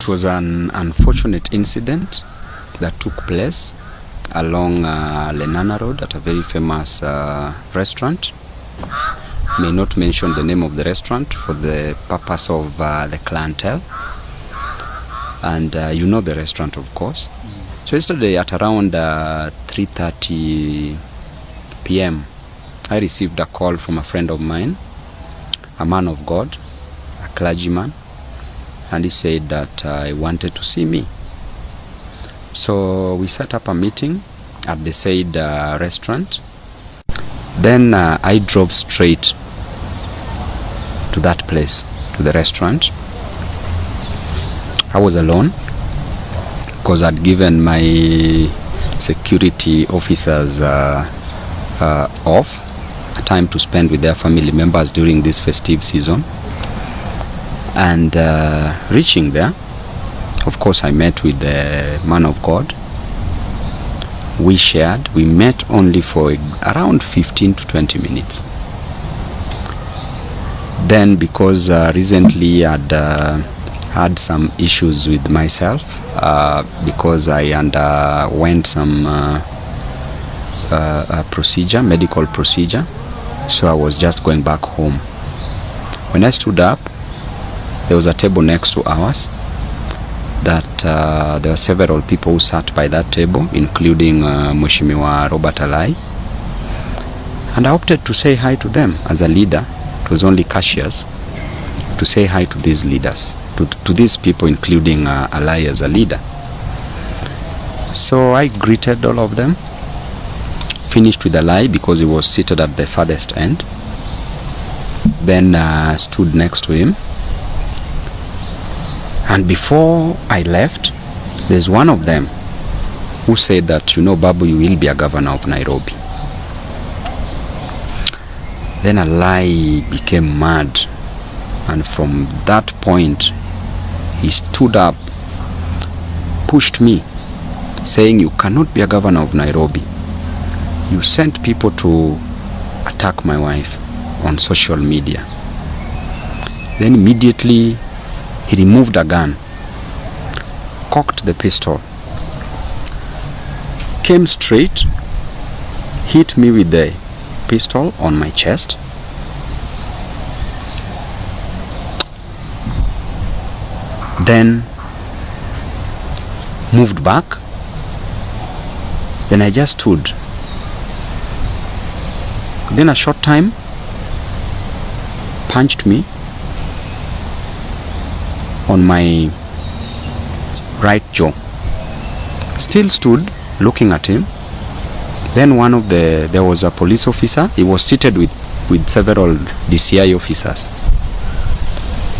It was an unfortunate incident that took place along Lenana Road at a very famous restaurant. May not mention the name of the restaurant for the purpose of the clientele. And you know the restaurant, of course. So yesterday at around 3:30 p.m. I received a call from a friend of mine, a man of God, a clergyman, and he said that he wanted to see me. So we set up a meeting at the said restaurant. Then I drove straight to that place, to the restaurant. I was alone because I'd given my security officers off, a time to spend with their family members during this festive season. And reaching there, of course, I met with the man of God. We shared. We met only for around 15 to 20 minutes. Then, because recently I'd had some issues with myself, because I underwent some medical procedure, so I was just going back home. When I stood up, there was a table next to ours that there were several people who sat by that table, including Mheshimiwa Robert Alai. And I opted to say hi to them as a leader. It was only courteous to say hi to these leaders, to these people, including Alai as a leader. So I greeted all of them, finished with Alai because he was seated at the farthest end. Then stood next to him. And before I left, there's one of them who said that, you know, Babu, you will be a governor of Nairobi. Then Alai became mad. And from that point, he stood up, pushed me, saying, you cannot be a governor of Nairobi. You sent people to attack my wife on social media. Then immediately, he removed a gun, cocked the pistol, came straight, hit me with the pistol on my chest. Then moved back. Then I just stood. Then a short time, punched me on my right jaw. Still stood looking at him. Then there was a police officer. He was seated with several DCI officers.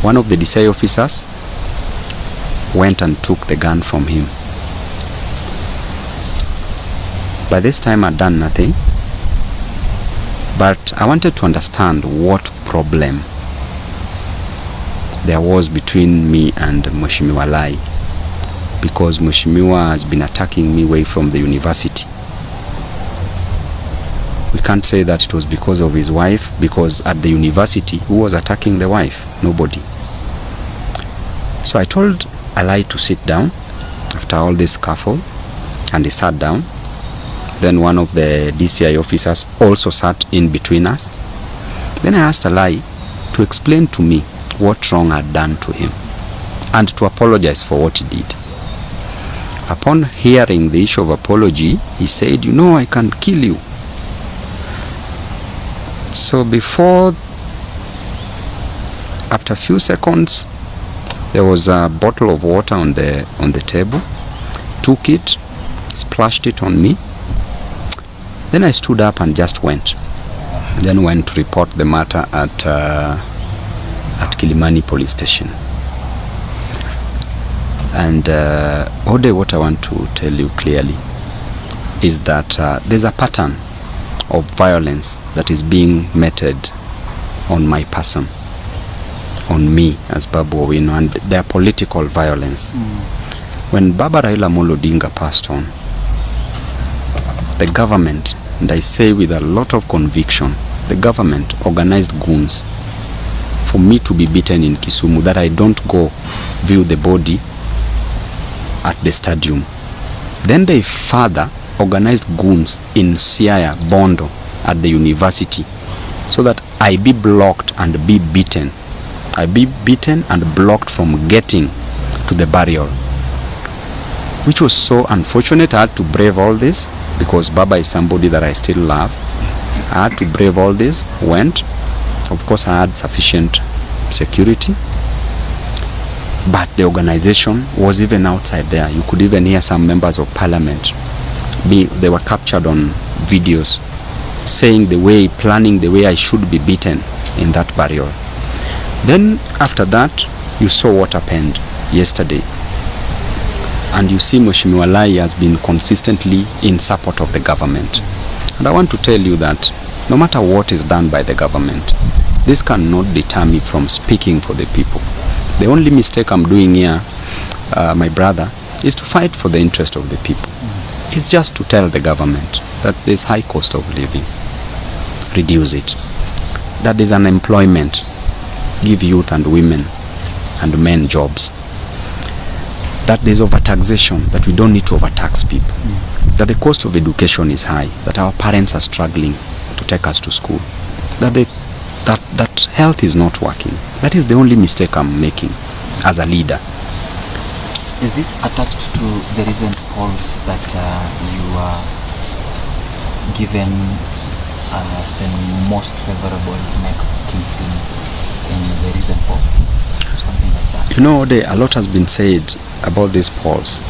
One of the DCI officers went and took the gun from him. By this time I'd done nothing, but I wanted to understand what problem there was between me and Mheshimiwa Alai, because Mheshimiwa has been attacking me away from the university. We can't say that it was because of his wife, because at the university, who was attacking the wife? Nobody. So I told Alai to sit down after all this scuffle, and he sat down. Then one of the DCI officers also sat in between us. Then I asked Alai to explain to me what wrong I'd done to him and to apologize for what he did. Upon hearing the issue of apology, he said, you know, I can kill you. So after a few seconds, there was a bottle of water on the table. Took it, splashed it on me. Then I stood up and just went. Then went to report the matter at Kilimani police station. And Ode, what I want to tell you clearly is that there's a pattern of violence that is being meted on my person, on me as Babu Owino, and their political violence. When Baba Raila Amolo Odinga passed on, the government, and I say with a lot of conviction, the government organized goons for me to be beaten in Kisumu, that I don't go view the body at the stadium. Then they further organized goons in Siaya, Bondo, at the university, so that I be blocked and be beaten. I be beaten and blocked from getting to the burial, which was so unfortunate. I had to brave all this because Baba is somebody that I still love. I had to brave all this, went. Of course, I had sufficient security, but the organization was even outside there. You could even hear some members of parliament. They were captured on videos saying planning the way I should be beaten in that burial. Then after that, you saw what happened yesterday. And you see Mheshimiwa Lai has been consistently in support of the government. And I want to tell you that no matter what is done by the government, this cannot deter me from speaking for the people. The only mistake I'm doing here, my brother, is to fight for the interest of the people. It's just to tell the government that there's high cost of living, reduce it. That there's unemployment, give youth and women and men jobs. That there's overtaxation, that we don't need to overtax people. That the cost of education is high, that our parents are struggling to take us to school. That health is not working. That is the only mistake I'm making as a leader. Is this attached to the recent polls that you are given as the most favorable next kingpin in the recent polls? Or something like that? You know, a lot has been said about these polls.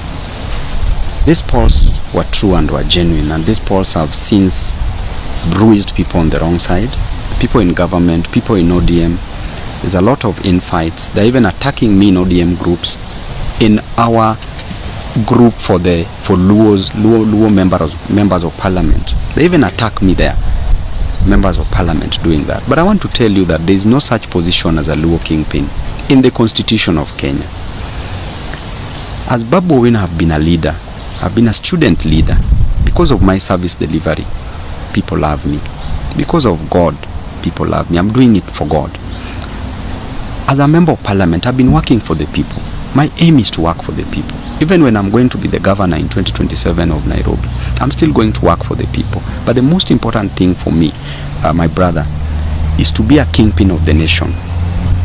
These polls were true and were genuine, and these polls have since bruised people on the wrong side. People in government, people in ODM. There's a lot of infights. They're even attacking me in ODM groups. In our group for Luo members of parliament, they even attack me there, members of parliament doing that. But I want to tell you that there is no such position as a Luo kingpin in the constitution of Kenya. As Babu Owino, have been a leader, I've been a student leader. Because of my service delivery, people love me. Because of God, people love me. I'm doing it for God. As a member of parliament, I've been working for the people. My aim is to work for the people. Even when I'm going to be the governor in 2027 of Nairobi, I'm still going to work for the people. But the most important thing for me, my brother, is to be a kingpin of the nation.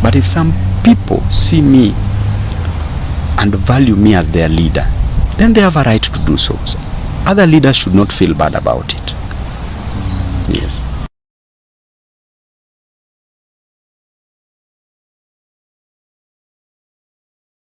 But if some people see me and value me as their leader, then they have a right to do so. Other leaders should not feel bad about it. Yes.